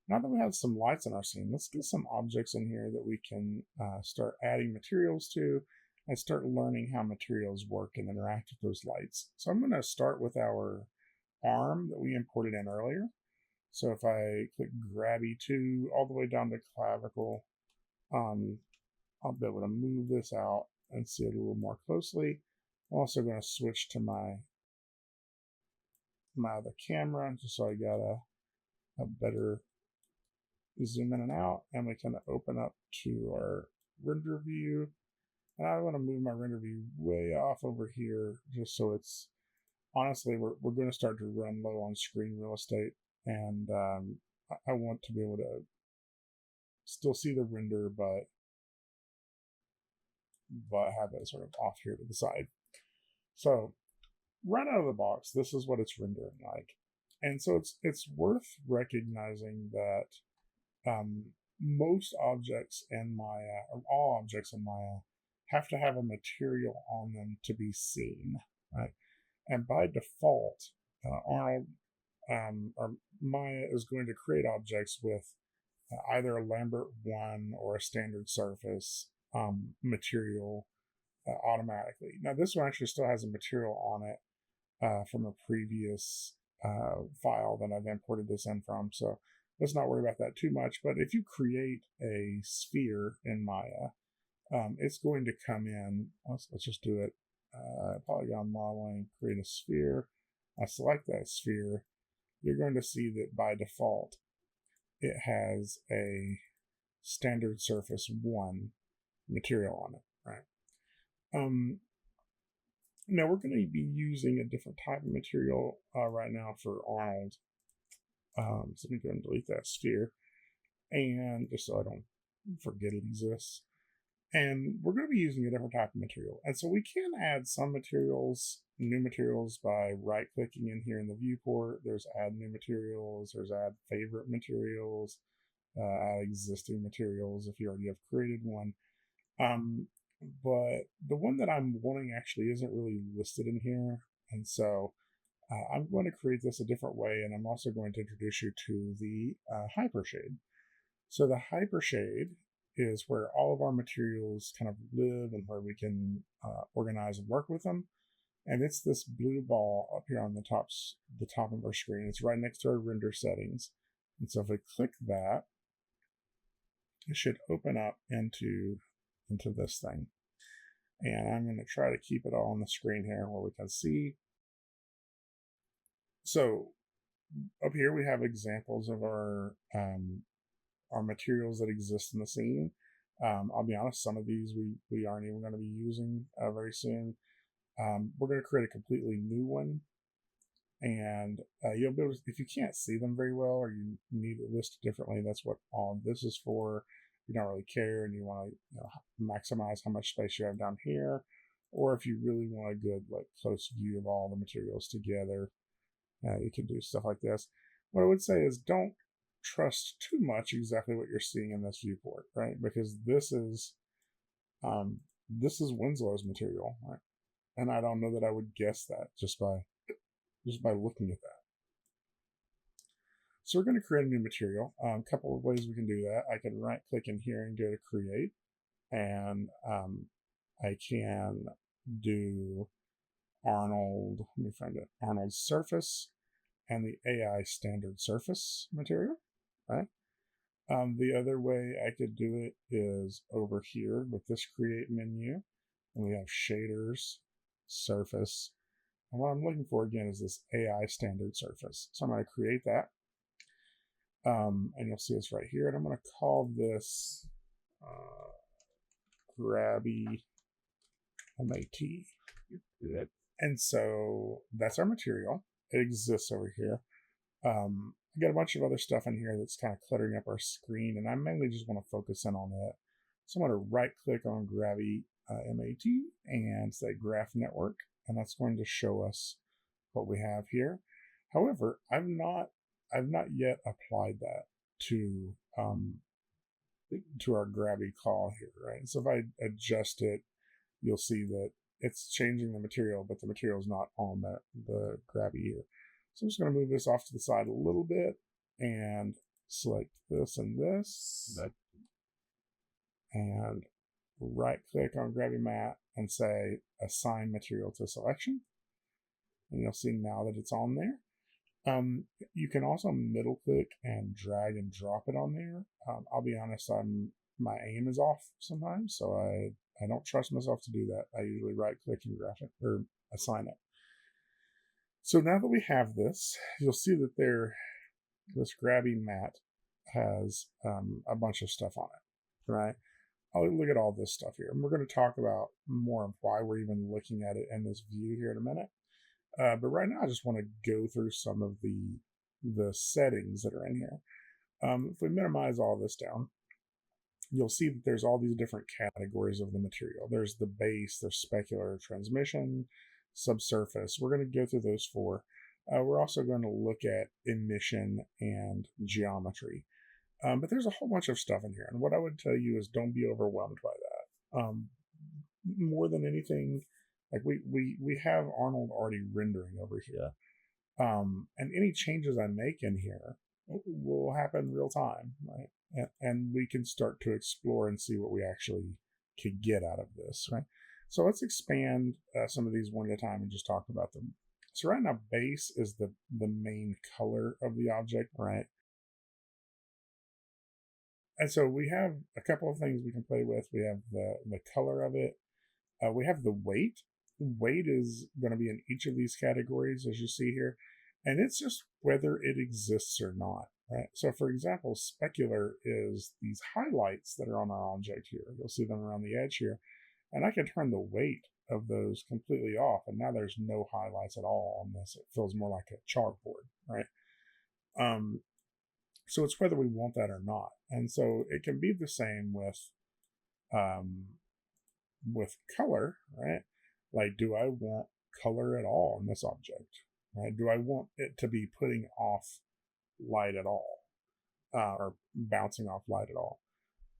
Now that we have some lights in our scene, let's get some objects in here that we can start adding materials to and start learning how materials work and interact with those lights. So I'm going to start with our arm that we imported in earlier. So if I click Grabby 2 all the way down to clavicle, I'll be able to move this out and see it a little more closely. I'm also going to switch to my other camera just so I got a better zoom in and out, and we can open up to our render view. And I want to move my render view way off over here just so it's, honestly, we're going to start to run low on screen real estate, and I want to be able to still see the render, but have it sort of off here to the side. So right out of the box, this is what it's rendering like. And so it's worth recognizing that most objects in Maya, or all objects in Maya, have to have a material on them to be seen, right? And by default, Arnold or Maya is going to create objects with either a Lambert 1 or a standard surface material automatically. Now, this one actually still has a material on it from a previous file that I've imported this in from, so let's not worry about that too much. But if you create a sphere in Maya, it's going to come in. Let's just do it. Polygon modeling, create a sphere. I select that sphere. You're going to see that by default, it has a standard surface 1 material on it, right? Now we're going to be using a different type of material right now for Arnold. So let me go and delete that sphere, and just so I don't forget it exists. And we're going to be using a different type of material. And so we can add some materials, new materials, by right-clicking in here in the viewport. There's add new materials, there's add favorite materials, add existing materials if you already have created one. But the one that I'm wanting actually isn't really listed in here. And so I'm going to create this a different way, and I'm also going to introduce you to the hypershade. So the hypershade is where all of our materials kind of live and where we can organize and work with them. And it's this blue ball up here on the top of our screen. It's right next to our render settings. And so if I click that, it should open up into this thing. And I'm going to try to keep it all on the screen here where we can see. So up here we have examples of our materials that exist in the scene. I'll be honest, some of these we aren't even going to be using very soon. We're going to create a completely new one, and you'll be able to, if you can't see them very well or you need it listed differently, that's what all this is for. You don't really care and you want to maximize how much space you have down here, or if you really want a good close view of all the materials together, you can do stuff like this. What I would say is don't trust too much exactly what you're seeing in this viewport, right? Because this is Winslow's material, right? And I don't know that I would guess that just by looking at that. So we're going to create a new material. A couple of ways we can do that. I can right click in here and go to create, and I can do Arnold, let me find it, Arnold surface and the AI standard surface material, right? The other way I could do it is over here with this create menu, and we have shaders, surface, and what I'm looking for again is this AI standard surface. So I'm going to create that, and you'll see it's right here, and I'm going to call this Grabby MAT. And so that's our material. It exists over here. I got a bunch of other stuff in here that's kind of cluttering up our screen, and I mainly just want to focus in on it. So I'm going to right click on Grabby MAT and say Graph Network, and that's going to show us what we have here. However, I've not yet applied that to our Grabby call here, right? So if I adjust it, you'll see that it's changing the material, but the material is not on the Grabby here. So I'm just going to move this off to the side a little bit and select this and this, and right click on Grabby Mat and say assign material to selection. And you'll see now that it's on there. You can also middle click and drag and drop it on there. I'll be honest, my aim is off sometimes, so I don't trust myself to do that. I usually right click and graph it or assign it. So now that we have this, you'll see that this Grabby Mat has a bunch of stuff on it, right? I'll look at all this stuff here, and we're going to talk about more of why we're even looking at it in this view here in a minute. But right now, I just want to go through some of the settings that are in here. If we minimize all this down, you'll see that there's all these different categories of the material. There's the base, there's specular, transmission, subsurface. We're going to go through those four. We're also going to look at emission and geometry. But there's a whole bunch of stuff in here. And what I would tell you is don't be overwhelmed by that. More than anything, like we have Arnold already rendering over here. And any changes I make in here will happen real time, right? And we can start to explore and see what we actually could get out of this, right? So let's expand some of these one at a time and just talk about them. So right now, base is the main color of the object, right? And so we have a couple of things we can play with. We have the color of it. We have the weight. Weight is going to be in each of these categories, as you see here. And it's just whether it exists or not, right? So for example, specular is these highlights that are on our object here. You'll see them around the edge here. And I can turn the weight of those completely off. And now there's no highlights at all on this. It feels more like a chalkboard, right? So it's whether we want that or not. And so it can be the same with color, right? Like, do I want color at all in this object? Right? Do I want it to be putting off light at all, or bouncing off light at all?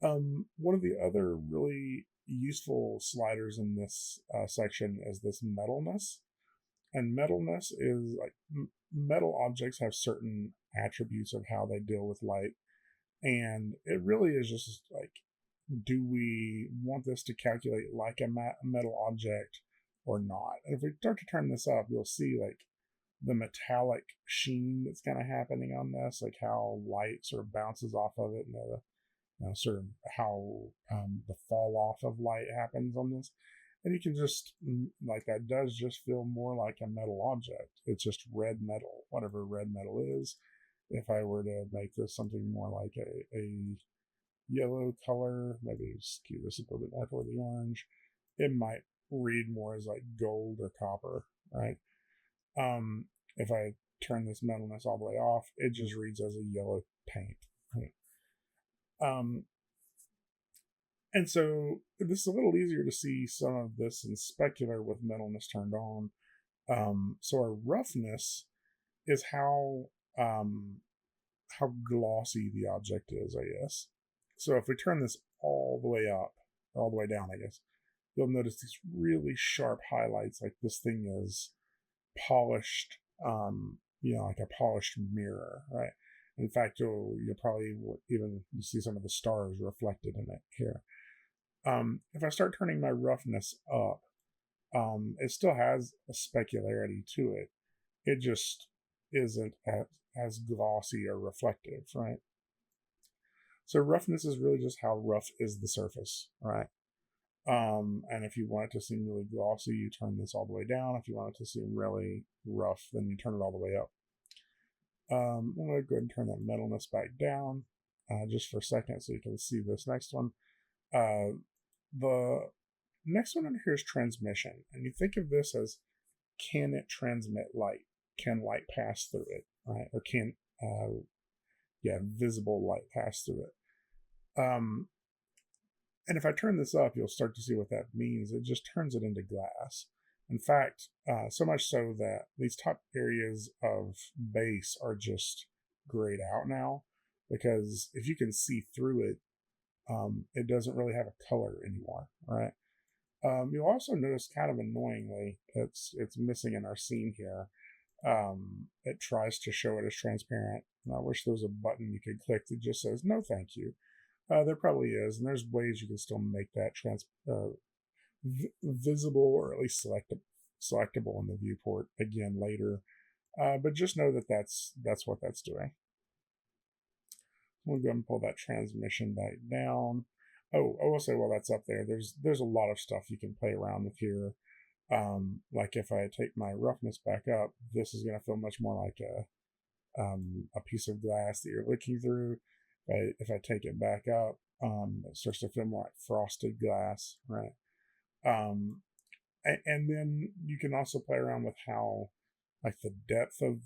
One of the other really useful sliders in this section is this metalness. And metalness is like metal objects have certain attributes of how they deal with light. And it really is just like, do we want this to calculate like a metal object or not? And if we start to turn this up, you'll see like the metallic sheen that's kind of happening on this, like how light sort of bounces off of it, and sort of how the fall off of light happens on this. And you can just, like, that does just feel more like a metal object. It's just red metal, whatever red metal is. If I were to make this something more like a yellow color, maybe skew this a little bit more toward the orange, it might read more as like gold or copper, right? If I turn this metalness all the way off, it just reads as a yellow paint, right? And so this is a little easier to see some of this in specular with metalness turned on. So our roughness is how glossy the object is, I guess. So if we turn this all the way up, or all the way down, I guess, you'll notice these really sharp highlights, like this thing is polished, like a polished mirror, right? In fact, you'll probably even see some of the stars reflected in it here. If I start turning my roughness up, it still has a specularity to it. It just isn't as glossy or reflective, right? So roughness is really just how rough is the surface, right? And if you want it to seem really glossy, you turn this all the way down. If you want it to seem really rough, then you turn it all the way up. I'm going to go ahead and turn that metalness back down just for a second so you can see this next one. The next one under here is transmission. And you think of this as, can it transmit light? Can light pass through it, right? Or can, visible light pass through it? And if I turn this up, you'll start to see what that means. It just turns it into glass. In fact, so much so that these top areas of base are just grayed out now, because if you can see through it, it doesn't really have a color anymore, right? You'll also notice, kind of annoyingly, it's missing in our scene here. it tries to show it as transparent. And I wish there was a button you could click that just says, no, thank you. There probably is, and there's ways you can still make that visible, or at least selectable in the viewport again later. But just know that that's what that's doing. We'll go and pull that transmission back down. Oh, I will say while that's up there, there's a lot of stuff you can play around with here. Like if I take my roughness back up, this is going to feel much more like a piece of glass that you're looking through. If I take it back up, it starts to feel more like frosted glass, right? And then you can also play around with how, like the depth of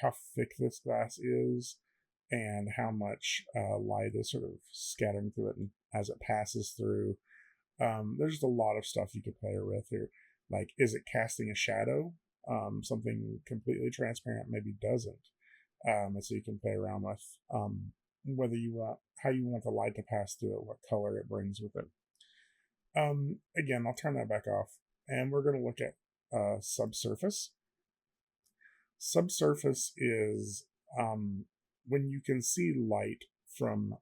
how thick this glass is, and how much light is sort of scattering through it and as it passes through. There's just a lot of stuff you could play with here. Like, is it casting a shadow? Something completely transparent maybe doesn't. And so you can play around with whether how you want the light to pass through it, what color it brings with it. Again, I'll turn that back off, and we're going to look at subsurface. Subsurface is when you can see light from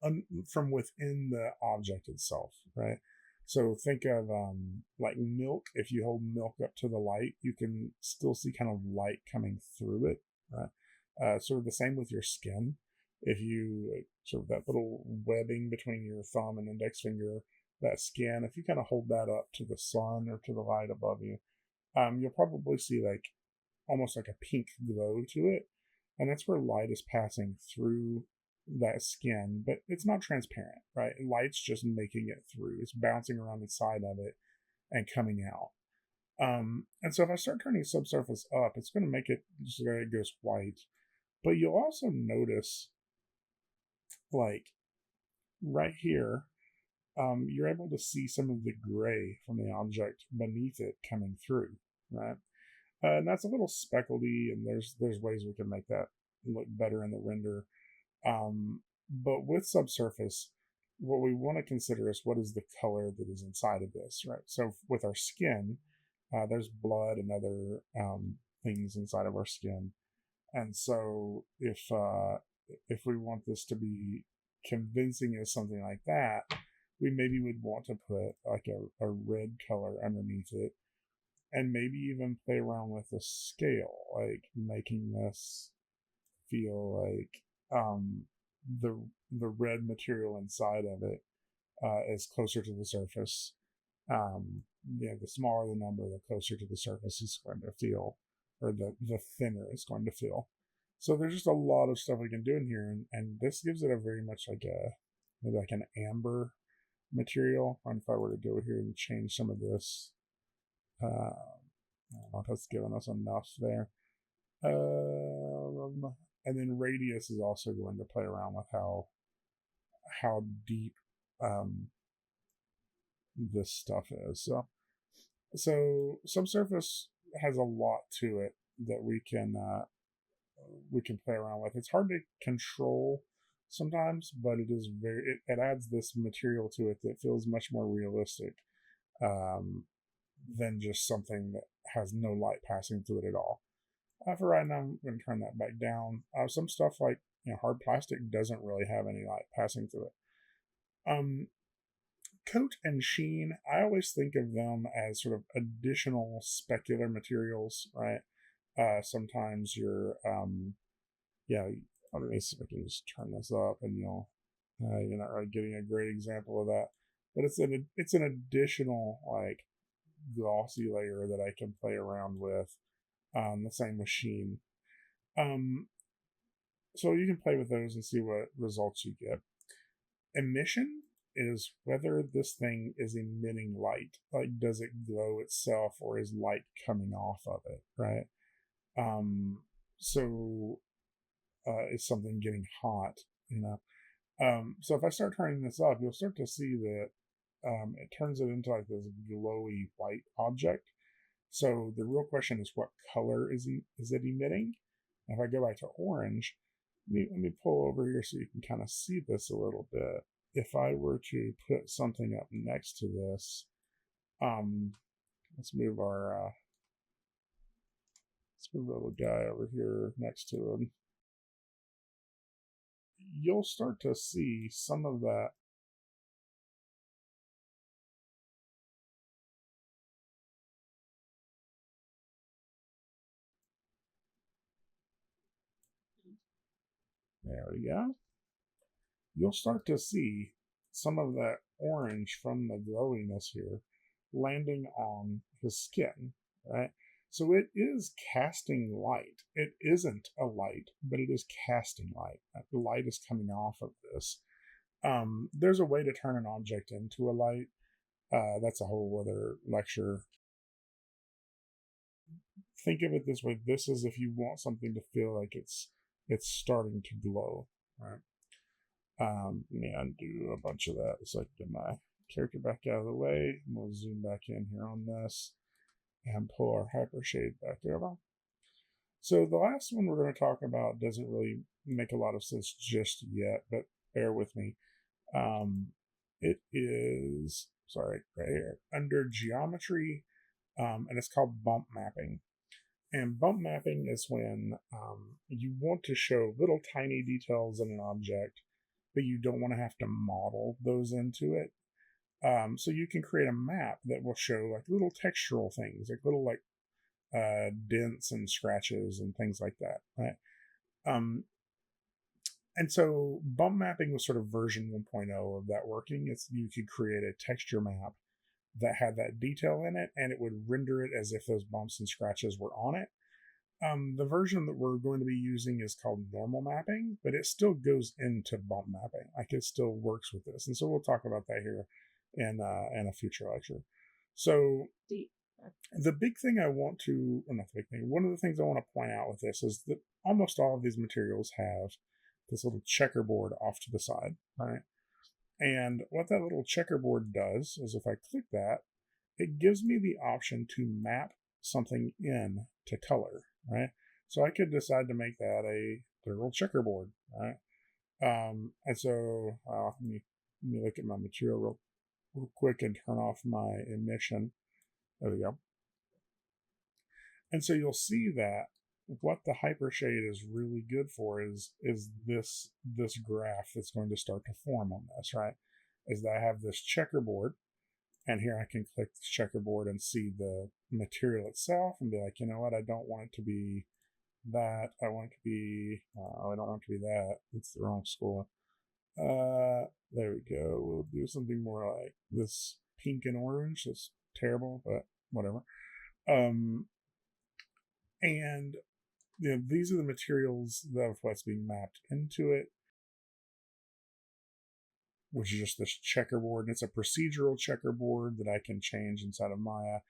within the object itself, right? So think of like milk. If you hold milk up to the light, you can still see kind of light coming through it, right? Sort of the same with your skin. If you sort of that little webbing between your thumb and index finger, that skin, if you kind of hold that up to the sun or to the light above you, you'll probably see like almost like a pink glow to it. And that's where light is passing through that skin, but it's not transparent, right? Light's just making it through. It's bouncing around inside of it and coming out. And so if I start turning subsurface up, it's going to make it just so it goes white. But you'll also notice, like right here, you're able to see some of the gray from the object beneath it coming through, right? And that's a little speckledy, and there's ways we can make that look better in the render. But with subsurface, what we want to consider is what is the color that is inside of this, right? So with our skin, there's blood and other things inside of our skin. And so if we want this to be convincing as something like that, we maybe would want to put like a red color underneath it, and maybe even play around with the scale, like making this feel like the red material inside of it is closer to the surface. The smaller the number, the closer to the surface it's going to feel, or the thinner it's going to feel. So there's just a lot of stuff we can do in here, and this gives it a very much like maybe like an amber material. And if I were to go here and change some of this, I don't know if that's giving us enough there. And then radius is also going to play around with how deep this stuff is. So subsurface has a lot to it that we can play around with. It's hard to control sometimes, but it is it adds this material to it that feels much more realistic than just something that has no light passing through it at all. For right now, I'm going to turn that back down. Some stuff like hard plastic doesn't really have any light passing through it. Coat and sheen, I always think of them as sort of additional specular materials, right? Sometimes you're, let me see if I can just turn this up, and you're not really getting a great example of that, but it's an additional like glossy layer that I can play around with. The same with sheen. So you can play with those and see what results you get. Emission is whether this thing is emitting light. Like, does it glow itself, or is light coming off of it, right? Is something getting hot, so if I start turning this up, you'll start to see that it turns it into like this glowy white object. So the real question is, what color is it emitting? And if I go back to orange, let me pull over here so you can kind of see this a little bit. If I were to put something up next to this, let's move our let's move a little guy over here next to him. You'll start to see some of that. There we go. You'll start to see some of that orange from the glowiness here landing on his skin, right? So it is casting light. It isn't a light, but it is casting light. The light is coming off of this. There's a way to turn an object into a light. That's a whole other lecture. Think of it this way. This is if you want something to feel like it's starting to glow, right? Let me undo a bunch of that so I can get my character back out of the way. We'll zoom back in here on this and pull our hypershade back over. So the last one we're going to talk about doesn't really make a lot of sense just yet, but bear with me. It is, right here, under geometry, and it's called bump mapping. And bump mapping is when you want to show little tiny details in an object, but you don't want to have to model those into it. So you can create a map that will show like little textural things, like little dents and scratches and things like that, right? And so bump mapping was sort of version 1.0 of that working. You could create a texture map that had that detail in it, and it would render it as if those bumps and scratches were on it. The version that we're going to be using is called normal mapping, but it still goes into bump mapping. Like it still works with this. And so we'll talk about that here in a future lecture. So the big thing I want to, well, not the big thing, one of the things I want to point out with this is that almost all of these materials have this little checkerboard off to the side, right? And what that little checkerboard does is if I click that, it gives me the option to map something in to color, right? So I could decide to make that a little checkerboard, right? And so let me look at my material real quick and turn off my emission. There we go. And so you'll see that what the hypershade is really good for is this graph that's going to start to form on this, right? Is that I have this checkerboard, and here I can click this checkerboard and see the material itself and be like, you know what, I don't want it to be that. I want it to be, I don't want it to be that. It's the wrong school. There we go. We'll do something more like this pink and orange. That's terrible, but whatever. And these are the materials of what's being mapped into it, which is just this checkerboard. And it's a procedural checkerboard that I can change inside of Maya.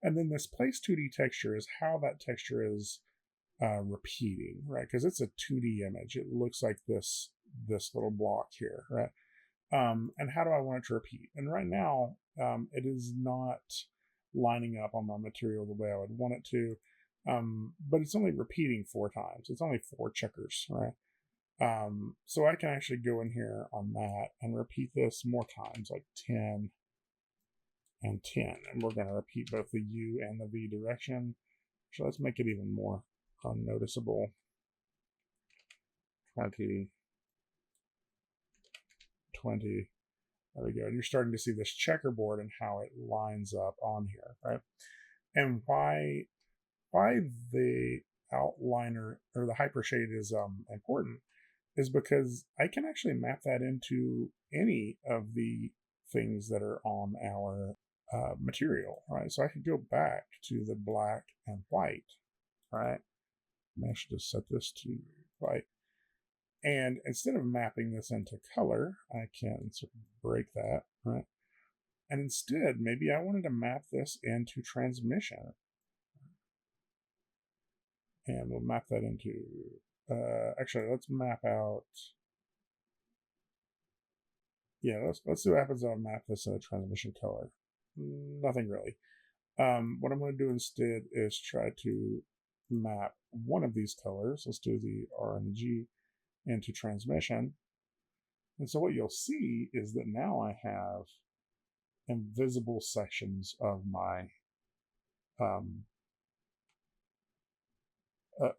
And then this place 2D texture is how that texture is repeating, right? Because it's a 2D image. It looks like this little block here, right? And how do I want it to repeat? And right now, it is not lining up on my material the way I would want it to. But it's only repeating 4 times. It's only 4 checkers, right? So I can actually go in here on that and repeat this more times, like 10 and 10. And we're going to repeat both the U and the V direction. So let's make it even more unnoticeable. 20. There we go. And you're starting to see this checkerboard and how it lines up on here, right? And why the outliner or the hypershade is important is because I can actually map that into any of the things that are on our material, right? So I could go back to the black and white, right? I should just set this to white. And instead of mapping this into color, I can sort of break that, right? And instead, maybe I wanted to map this into transmission. And we'll map that into, actually, let's map out, let's see what happens when I map this in a transmission color. Nothing really. What I'm going to do instead is try to map one of these colors. Let's do the R and the G into transmission. And so what you'll see is that now I have invisible sections of my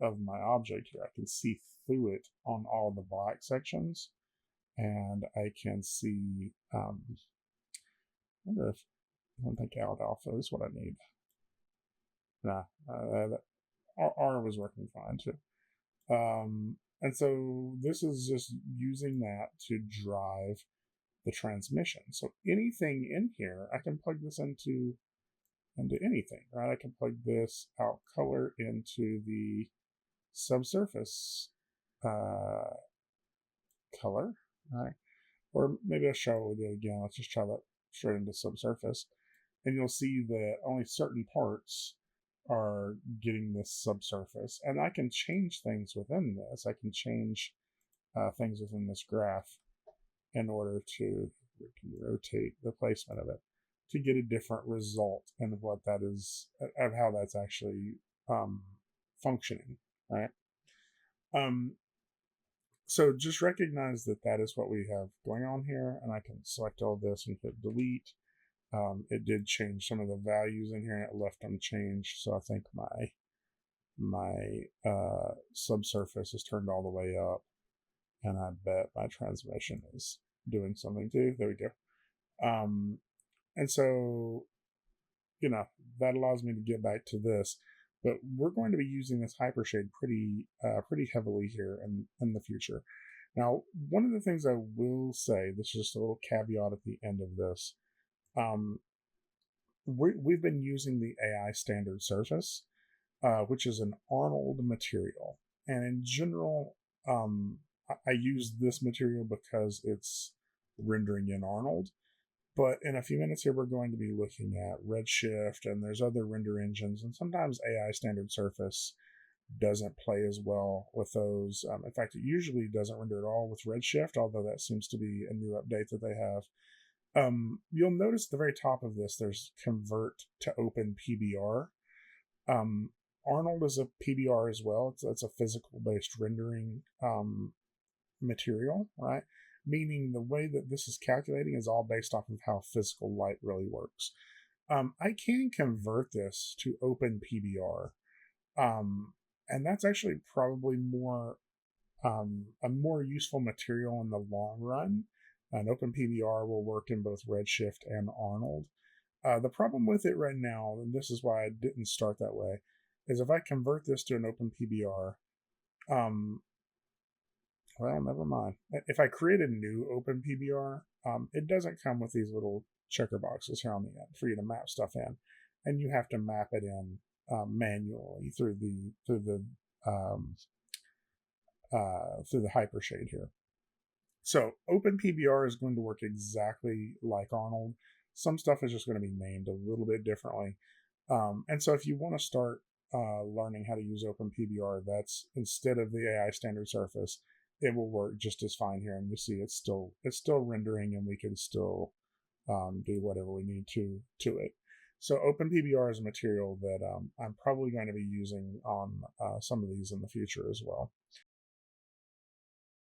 of my object here. I can see through it on all the black sections, and I can see. I wonder if I don't think out alpha is what I need. Nah, R was working fine too. And so this is just using that to drive the transmission. So anything in here, I can plug this into anything, right? I can plug this out color into the subsurface color, right? Or maybe I'll show it again. Let's just try that straight into subsurface. And you'll see that only certain parts are getting this subsurface. And I can change things within this. I can change things within this graph in order to rotate the placement of it to get a different result and what that is, of how that's actually functioning, right? So just recognize that that is what we have going on here, and I can select all this and hit delete. It did change some of the values in here, and it left unchanged, so I think my subsurface is turned all the way up, and I bet my transmission is doing something too. There we go. And so, that allows me to get back to this. But we're going to be using this hypershade pretty heavily here in the future. Now, one of the things I will say, this is just a little caveat at the end of this. We've been using the AI standard surface, which is an Arnold material. And in general, I use this material because it's rendering in Arnold. But in a few minutes here, we're going to be looking at Redshift, and there's other render engines, and sometimes AI standard surface doesn't play as well with those. In fact, it usually doesn't render at all with Redshift, although that seems to be a new update that they have. You'll notice at the very top of this, there's convert to open PBR. Arnold is a PBR as well. It's a physical-based rendering material, right? Meaning the way that this is calculating is all based off of how physical light really works. I can convert this to open PBR, and that's actually probably a more useful material in the long run. An open PBR will work in both Redshift and Arnold. The problem with it right now, and this is why I didn't start that way, is if I convert this to an open PBR, well, never mind. If I create a new open PBR, it doesn't come with these little checker boxes here on the end for you to map stuff in, and you have to map it in manually through the hypershade here. So open PBR is going to work exactly like Arnold. Some stuff is just going to be named a little bit differently, and so if you want to start learning how to use open PBR, that's instead of the AI standard surface. It will work just as fine here, and you see it's still rendering, and we can still do whatever we need to it. So OpenPBR is a material that I'm probably going to be using on some of these in the future as well.